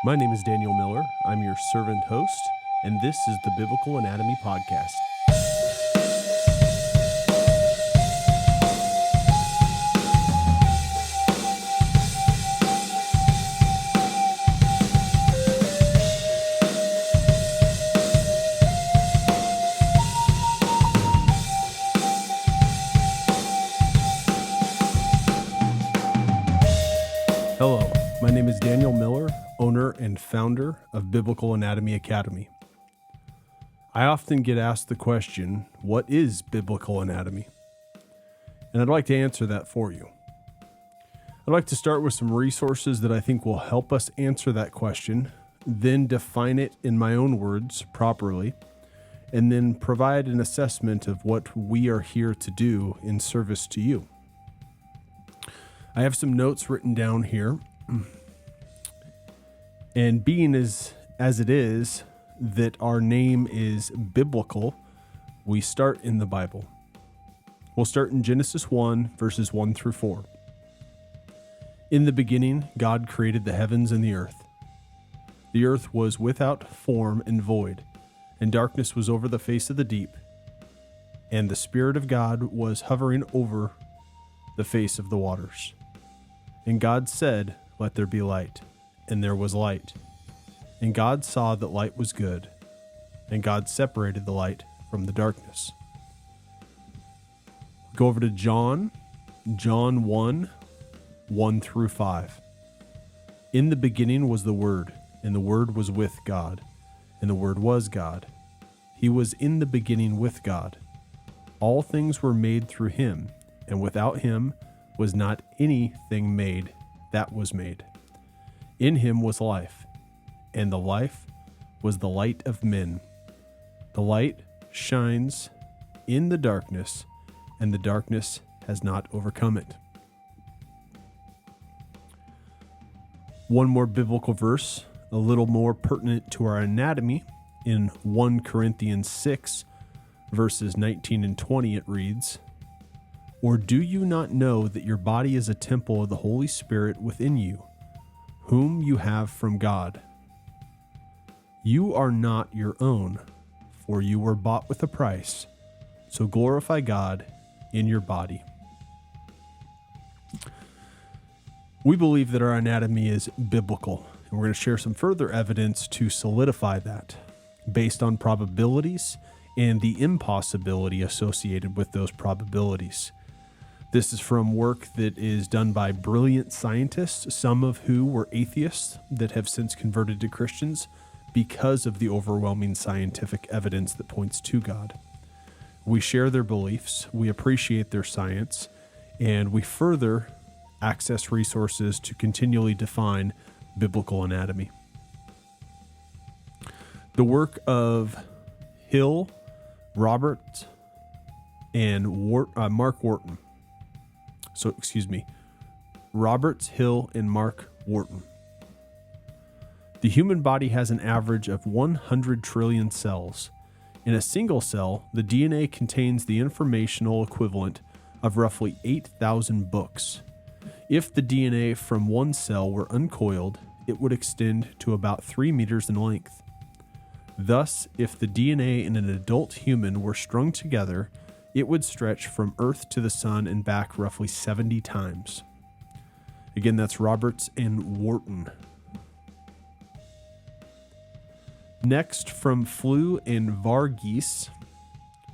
My name is Daniel Miller. I'm your servant host, and this is the Biblical Anatomy Podcast. Hello, my name is Daniel Miller, owner and founder of Biblical Anatomy Academy. I often get asked the question, what is biblical anatomy? And I'd like to answer that for you. I'd like to start with some resources that I think will help us answer that question, then define it in my own words properly, and then provide an assessment of what we are here to do in service to you. I have some notes written down here. And being as it is that our name is biblical, we start in the Bible. We'll start in Genesis 1, verses 1 through 4. In the beginning, God created the heavens and the earth. The earth was without form and void, and darkness was over the face of the deep. And the Spirit of God was hovering over the face of the waters. And God said, "Let there be light." And there was light. And God saw that light was good. And God separated the light from the darkness. Go over to John 1, 1 through 5. In the beginning was the Word, and the Word was with God, and the Word was God. He was in the beginning with God. All things were made through him, and without him was not anything made that was made. In him was life, and the life was the light of men. The light shines in the darkness, and the darkness has not overcome it. One more biblical verse, a little more pertinent to our anatomy. In 1 Corinthians 6, verses 19 and 20, it reads, "Or do you not know that your body is a temple of the Holy Spirit within you, whom you have from God? You are not your own, for you were bought with a price. So glorify God in your body." We believe that our anatomy is biblical, and we're going to share some further evidence to solidify that, based on probabilities and the impossibility associated with those probabilities. This is from work that is done by brilliant scientists, some of who were atheists that have since converted to Christians because of the overwhelming scientific evidence that points to God. We share their beliefs, we appreciate their science, and we further access resources to continually define biblical anatomy. The work of Hill, Robert, and Mark Wharton. Roberts, Hill, and Mark Wharton. The human body has an average of 100 trillion cells. In a single cell, the DNA contains the informational equivalent of roughly 8,000 books. If the DNA from one cell were uncoiled, it would extend to about 3 meters in length. Thus, if the DNA in an adult human were strung together, it would stretch from Earth to the sun and back roughly 70 times. Again, that's Roberts and Wharton. Next, from Flew and Varghese,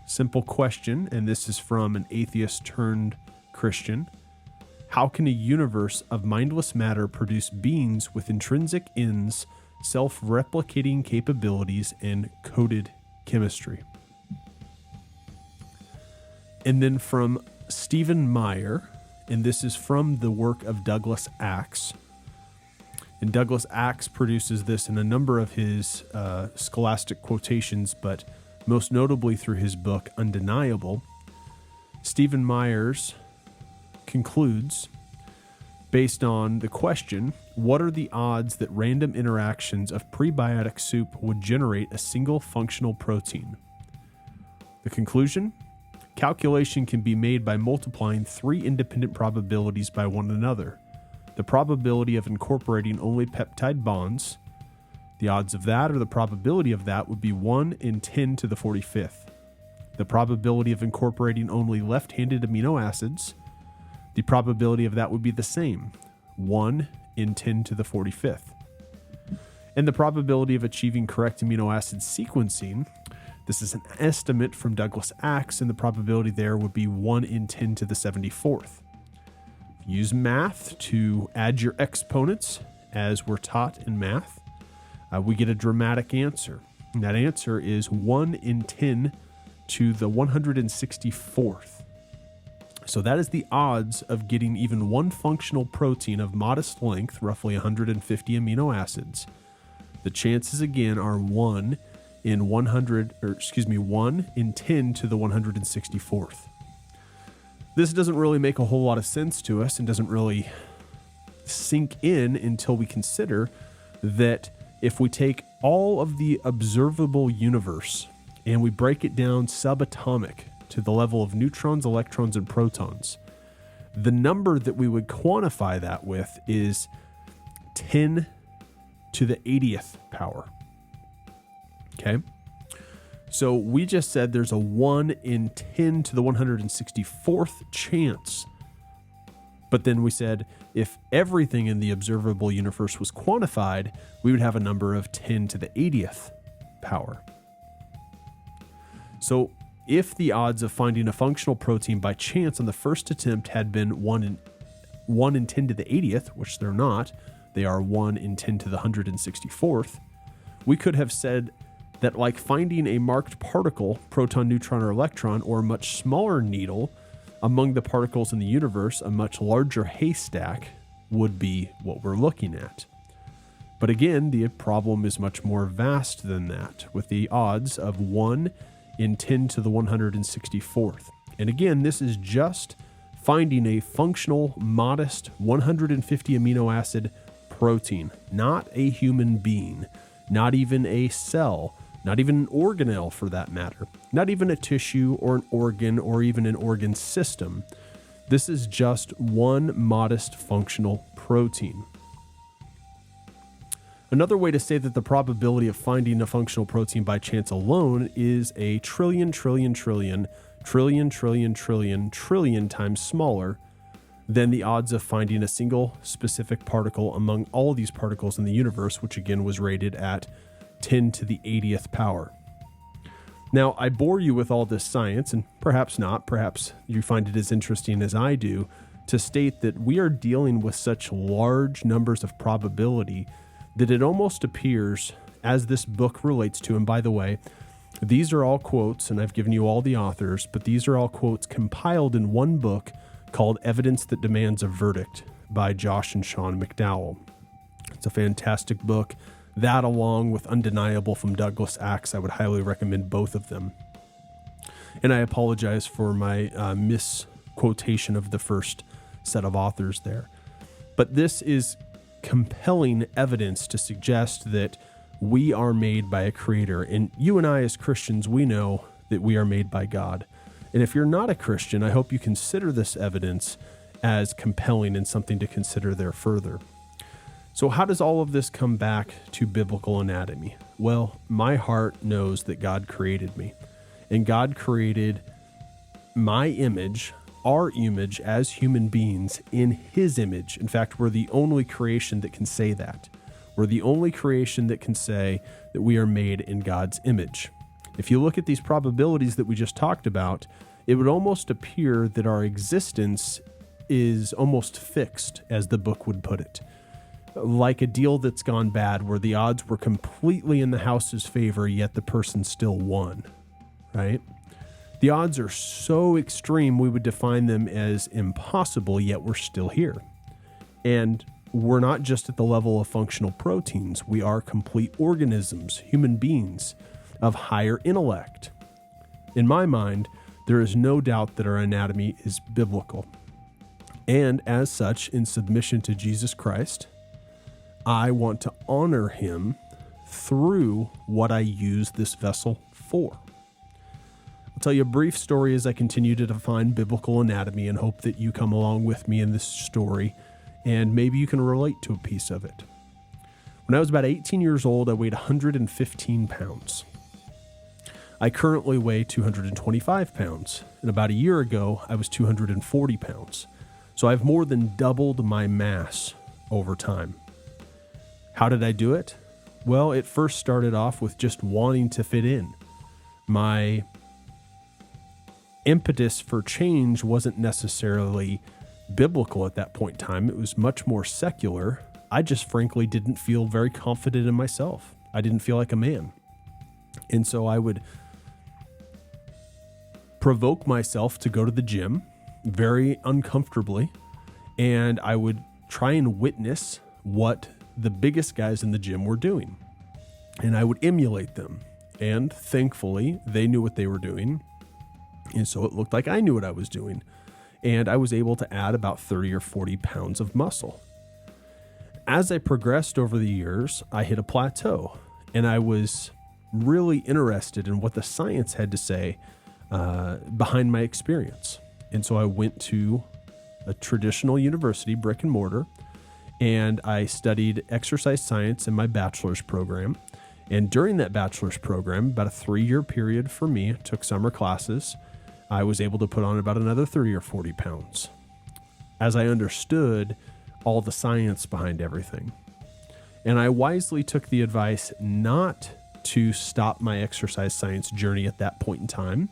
simple question, and this is from an atheist turned Christian. How can a universe of mindless matter produce beings with intrinsic ends, self-replicating capabilities, and coded chemistry? And then from Stephen Meyer, and this is from the work of Douglas Axe. And Douglas Axe produces this in a number of his scholastic quotations, but most notably through his book, Undeniable. Stephen Myers concludes, based on the question, what are the odds that random interactions of prebiotic soup would generate a single functional protein? The conclusion? Calculation can be made by multiplying 3 independent probabilities by one another. The probability of incorporating only peptide bonds, The odds of that, or the probability of that, would be 1 in 10 to the 45th. The probability of incorporating only left-handed amino acids, the probability of that would be the same, 1 in 10 to the 45th. And the probability of achieving correct amino acid sequencing, this is an estimate from Douglas Axe, and the probability there would be 1 in 10 to the 74th. Use math to add your exponents, as we're taught in math. We get a dramatic answer. And that answer is 1 in 10 to the 164th. So that is the odds of getting even one functional protein of modest length, roughly 150 amino acids. The chances again are 1 in 1 in 10 to the 164th. This doesn't really make a whole lot of sense to us and doesn't really sink in until we consider that if we take all of the observable universe and we break it down subatomic to the level of neutrons, electrons, and protons, the number that we would quantify that with is 10 to the 80th power. Okay? So we just said there's a 1 in 10 to the 164th chance. But then we said if everything in the observable universe was quantified, we would have a number of 10 to the 80th power. So if the odds of finding a functional protein by chance on the first attempt had been 1 in 10 to the 80th, which they're not, they are 1 in 10 to the 164th, we could have said that like finding a marked particle, proton, neutron, or electron, or a much smaller needle among the particles in the universe, a much larger haystack would be what we're looking at. But again, the problem is much more vast than that, with the odds of 1 in 10 to the 164th. And again, this is just finding a functional, modest 150 amino acid protein, not a human being, not even a cell, not even an organelle for that matter, not even a tissue or an organ or even an organ system. This is just one modest functional protein. Another way to say that the probability of finding a functional protein by chance alone is a trillion times smaller than the odds of finding a single specific particle among all these particles in the universe, which again was rated at 10 to the 80th power. Now, I bore you with all this science, and perhaps not, perhaps you find it as interesting as I do, to state that we are dealing with such large numbers of probability that it almost appears, as this book relates to, and by the way, these are all quotes, and I've given you all the authors, but these are all quotes compiled in one book called Evidence That Demands a Verdict by Josh and Sean McDowell. It's a fantastic book. That, along with Undeniable from Douglas Axe, I would highly recommend both of them. And I apologize for my misquotation of the first set of authors there. But this is compelling evidence to suggest that we are made by a creator. And you and I as Christians, we know that we are made by God. And if you're not a Christian, I hope you consider this evidence as compelling and something to consider there further. So how does all of this come back to biblical anatomy? Well, my heart knows that God created me, and God created my image, our image as human beings in his image. In fact, we're the only creation that can say that. We're the only creation that can say that we are made in God's image. If you look at these probabilities that we just talked about, it would almost appear that our existence is almost fixed, as the book would put it. Like a deal that's gone bad where the odds were completely in the house's favor, yet the person still won, right? The odds are so extreme, we would define them as impossible, yet we're still here. And we're not just at the level of functional proteins. We are complete organisms, human beings of higher intellect. In my mind, there is no doubt that our anatomy is biblical. And as such, in submission to Jesus Christ, I want to honor him through what I use this vessel for. I'll tell you a brief story as I continue to define biblical anatomy and hope that you come along with me in this story and maybe you can relate to a piece of it. When I was about 18 years old, I weighed 115 pounds. I currently weigh 225 pounds, and about a year ago, I was 240 pounds. So I've more than doubled my mass over time. How did I do it? Well, it first started off with just wanting to fit in. My impetus for change wasn't necessarily biblical at that point in time. It was much more secular. I just frankly didn't feel very confident in myself. I didn't feel like a man. And so I would provoke myself to go to the gym very uncomfortably, and I would try and witness what the biggest guys in the gym were doing. And I would emulate them. And thankfully, they knew what they were doing. And so it looked like I knew what I was doing. And I was able to add about 30 or 40 pounds of muscle. As I progressed over the years, I hit a plateau. And I was really interested in what the science had to say behind my experience. And so I went to a traditional university, brick and mortar, and I studied exercise science in my bachelor's program. And during that bachelor's program, about a 3-year period for me, took summer classes, I was able to put on about another 30 or 40 pounds as I understood all the science behind everything. And I wisely took the advice not to stop my exercise science journey at that point in time,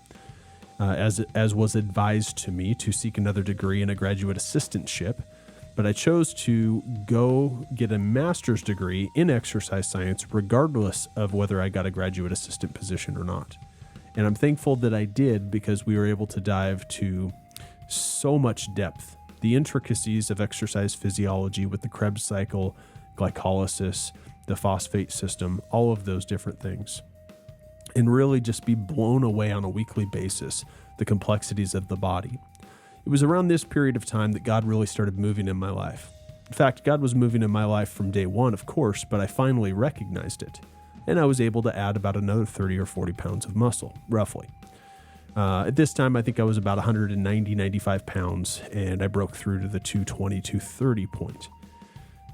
as was advised to me to seek another degree in a graduate assistantship. But I chose to go get a master's degree in exercise science, regardless of whether I got a graduate assistant position or not. And I'm thankful that I did, because we were able to dive to so much depth, the intricacies of exercise physiology with the Krebs cycle, glycolysis, the phosphate system, all of those different things, and really just be blown away on a weekly basis, the complexities of the body. It was around this period of time that God really started moving in my life. In fact, God was moving in my life from day one, of course, but I finally recognized it. And I was able to add about another 30 or 40 pounds of muscle, roughly. At this time, I think I was about 190, 95 pounds, and I broke through to the 220, 230 point.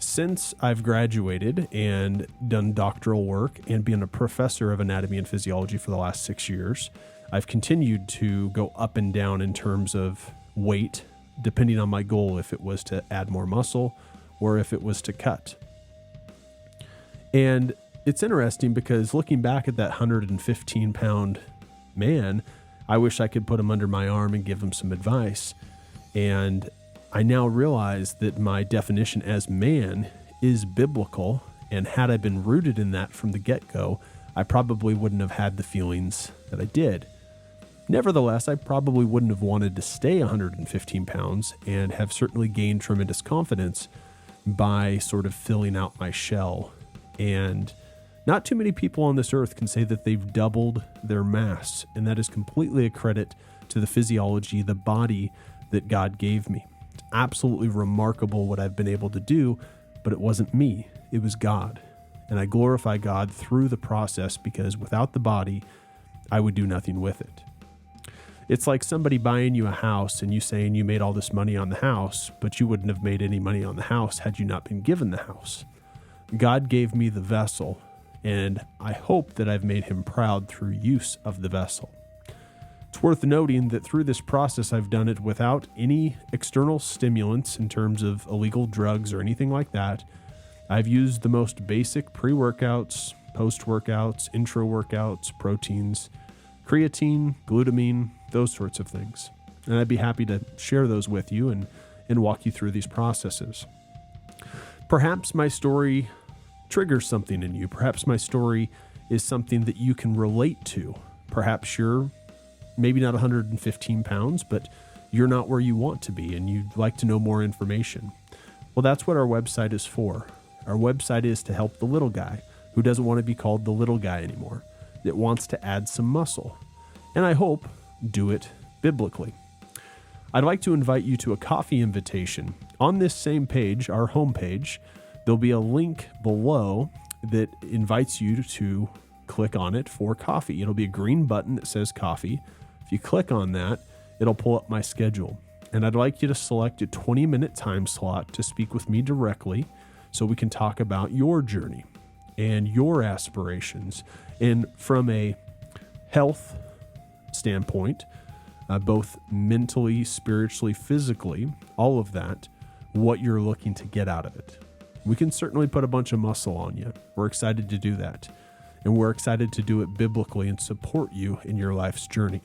Since I've graduated and done doctoral work and been a professor of anatomy and physiology for the last 6 years, I've continued to go up and down in terms of weight, depending on my goal, if it was to add more muscle or if it was to cut. And it's interesting because looking back at that 115 pound man, I wish I could put him under my arm and give him some advice. And I now realize that my definition as man is biblical. And had I been rooted in that from the get-go, I probably wouldn't have had the feelings that I did. Nevertheless, I probably wouldn't have wanted to stay 115 pounds and have certainly gained tremendous confidence by sort of filling out my shell. And not too many people on this earth can say that they've doubled their mass, and that is completely a credit to the physiology, the body that God gave me. It's absolutely remarkable what I've been able to do, but it wasn't me, it was God. And I glorify God through the process, because without the body, I would do nothing with it. It's like somebody buying you a house and you saying you made all this money on the house, but you wouldn't have made any money on the house had you not been given the house. God gave me the vessel, and I hope that I've made him proud through use of the vessel. It's worth noting that through this process, I've done it without any external stimulants in terms of illegal drugs or anything like that. I've used the most basic pre-workouts, post-workouts, intro workouts, proteins, creatine, glutamine, those sorts of things. And I'd be happy to share those with you and walk you through these processes. Perhaps my story triggers something in you. Perhaps my story is something that you can relate to. Perhaps you're maybe not 115 pounds, but you're not where you want to be and you'd like to know more information. Well, that's what our website is for. Our website is to help the little guy who doesn't want to be called the little guy anymore, that wants to add some muscle. And I hope do it biblically. I'd like to invite you to a coffee invitation. On this same page, our homepage, there'll be a link below that invites you to click on it for coffee. It'll be a green button that says coffee. If you click on that, it'll pull up my schedule. And I'd like you to select a 20-minute time slot to speak with me directly so we can talk about your journey and your aspirations. And from a health standpoint, both mentally, spiritually, physically, all of that, what you're looking to get out of it. We can certainly put a bunch of muscle on you. We're excited to do that. And we're excited to do it biblically and support you in your life's journey.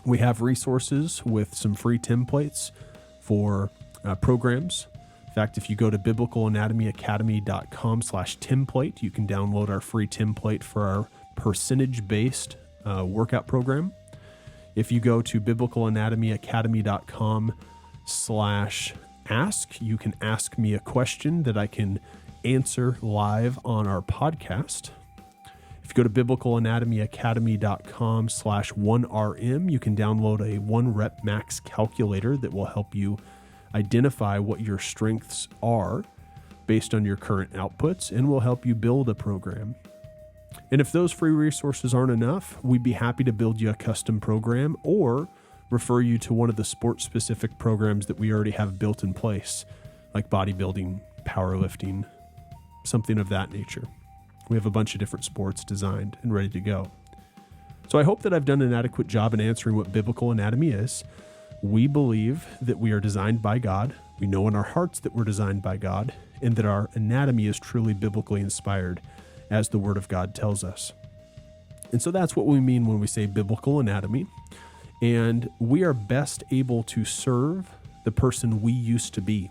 We have resources with some free templates for programs. In fact, if you go to biblicalanatomyacademy.com/template, you can download our free template for our percentage-based workout program. If you go to biblicalanatomyacademy.com/ask, you can ask me a question that I can answer live on our podcast. If you go to biblicalanatomyacademy.com/1RM, you can download a 1-rep max calculator that will help you identify what your strengths are based on your current outputs and will help you build a program. And if those free resources aren't enough, we'd be happy to build you a custom program or refer you to one of the sport-specific programs that we already have built in place, like bodybuilding, powerlifting, something of that nature. We have a bunch of different sports designed and ready to go. So I hope that I've done an adequate job in answering what biblical anatomy is. We believe that we are designed by God. We know in our hearts that we're designed by God and that our anatomy is truly biblically inspired, as the Word of God tells us. And so that's what we mean when we say biblical anatomy. And we are best able to serve the person we used to be.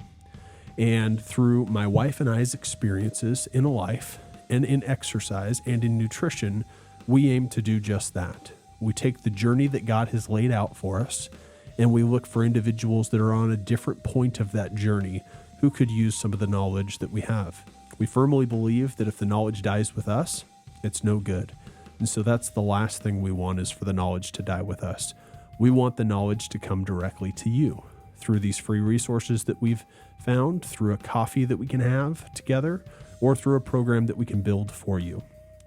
And through my wife and I's experiences in life and in exercise and in nutrition, we aim to do just that. We take the journey that God has laid out for us, and we look for individuals that are on a different point of that journey who could use some of the knowledge that we have. We firmly believe that if the knowledge dies with us, it's no good. And so that's the last thing we want, is for the knowledge to die with us. We want the knowledge to come directly to you through these free resources that we've found, through a coffee that we can have together, or through a program that we can build for you.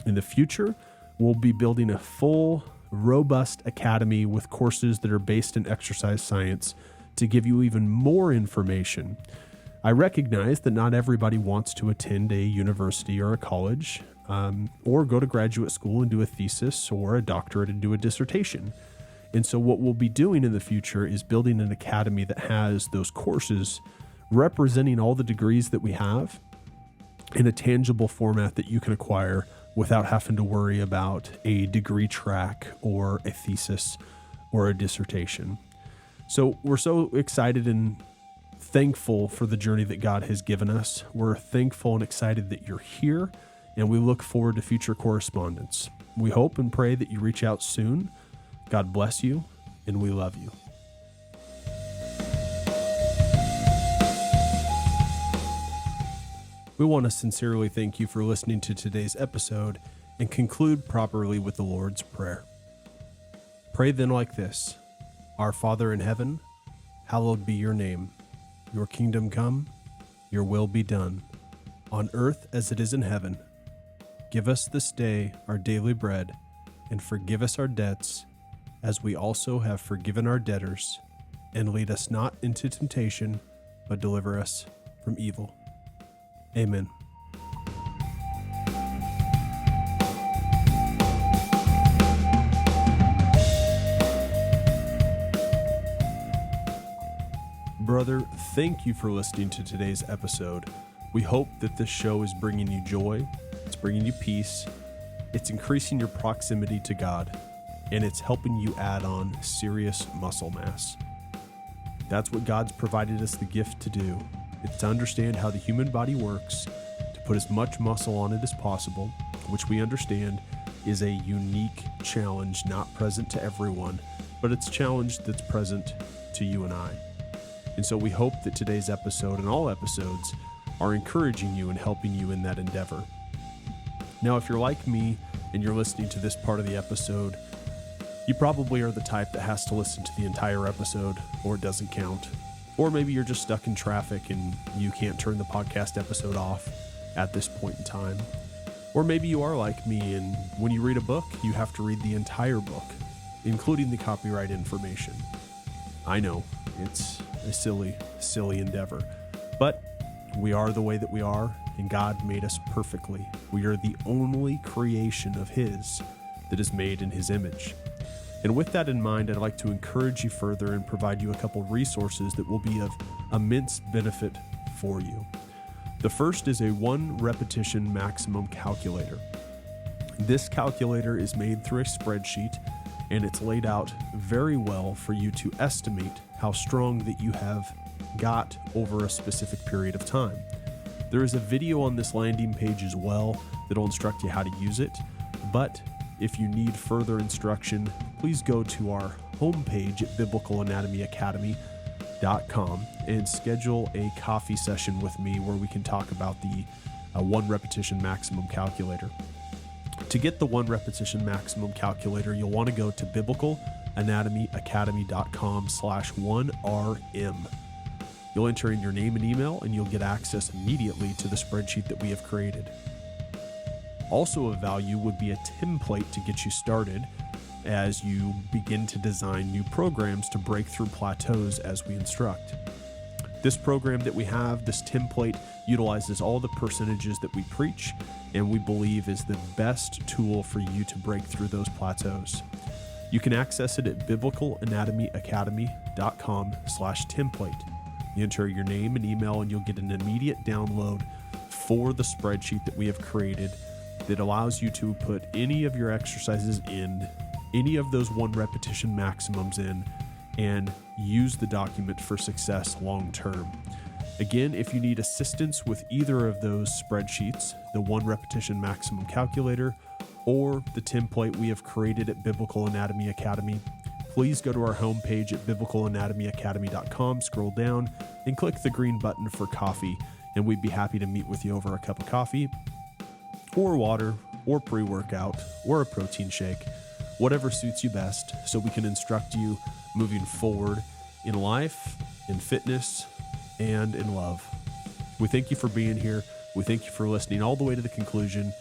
In the future, we'll be building a full, robust academy with courses that are based in exercise science to give you even more information. I recognize that not everybody wants to attend a university or a college, or go to graduate school and do a thesis or a doctorate and do a dissertation. And so what we'll be doing in the future is building an academy that has those courses representing all the degrees that we have in a tangible format that you can acquire without having to worry about a degree track or a thesis or a dissertation. So we're so excited and thankful for the journey that God has given us. We're thankful and excited that you're here, and we look forward to future correspondence. We hope and pray that you reach out soon. God bless you, and we love you. We want to sincerely thank you for listening to today's episode and conclude properly with the Lord's Prayer. Pray then like this: Our Father in heaven, hallowed be your name. Your kingdom come, your will be done, on earth as it is in heaven. Give us this day our daily bread, and forgive us our debts, as we also have forgiven our debtors. And lead us not into temptation, but deliver us from evil. Amen. Brother, thank you for listening to today's episode. We hope that this show is bringing you joy, it's bringing you peace, it's increasing your proximity to God, and it's helping you add on serious muscle mass. That's what God's provided us the gift to do. It's to understand how the human body works, to put as much muscle on it as possible, which we understand is a unique challenge not present to everyone, but it's a challenge that's present to you and I. And so we hope that today's episode and all episodes are encouraging you and helping you in that endeavor. Now, if you're like me and you're listening to this part of the episode, you probably are the type that has to listen to the entire episode or it doesn't count. Or maybe you're just stuck in traffic and you can't turn the podcast episode off at this point in time. Or maybe you are like me, and when you read a book, you have to read the entire book, including the copyright information. I know, it's a silly endeavor. But We are the way that we are, and God made us perfectly. We are the only creation of His that is made in His image. And with that in mind, I'd like to encourage you further and provide you a couple resources that will be of immense benefit for you. The first is a 1 repetition maximum calculator. This calculator is made through a spreadsheet, and it's laid out very well for you to estimate how strong that you have got over a specific period of time. There is a video on this landing page as well that'll instruct you how to use it, but if you need further instruction, please go to our homepage at biblicalanatomyacademy.com and schedule a coffee session with me where we can talk about the 1 repetition maximum calculator. To get the 1 repetition maximum calculator, you'll want to go to biblicalanatomyacademy.com/1RM. You'll enter in your name and email, and you'll get access immediately to the spreadsheet that we have created. Also of value would be a template to get you started as you begin to design new programs to break through plateaus as we instruct. This program that we have, this template, utilizes all the percentages that we preach and we believe is the best tool for you to break through those plateaus. You can access it at biblicalanatomyacademy.com/template. You enter your name and email, and you'll get an immediate download for the spreadsheet that we have created that allows you to put any of your exercises in, any of those 1 repetition maximums in, and use the document for success long term. Again, if you need assistance with either of those spreadsheets, the 1 repetition maximum calculator or the template we have created at Biblical Anatomy Academy, please go to our homepage at biblicalanatomyacademy.com, scroll down, and click the green button for coffee, and we'd be happy to meet with you over a cup of coffee, or water, or pre-workout, or a protein shake, whatever suits you best, so we can instruct you moving forward in life, in fitness, and in love. We thank you for being here. We thank you for listening all the way to the conclusion.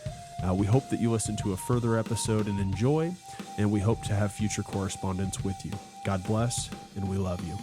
We hope that you listen to a further episode and enjoy, and we hope to have future correspondence with you. God bless, and we love you.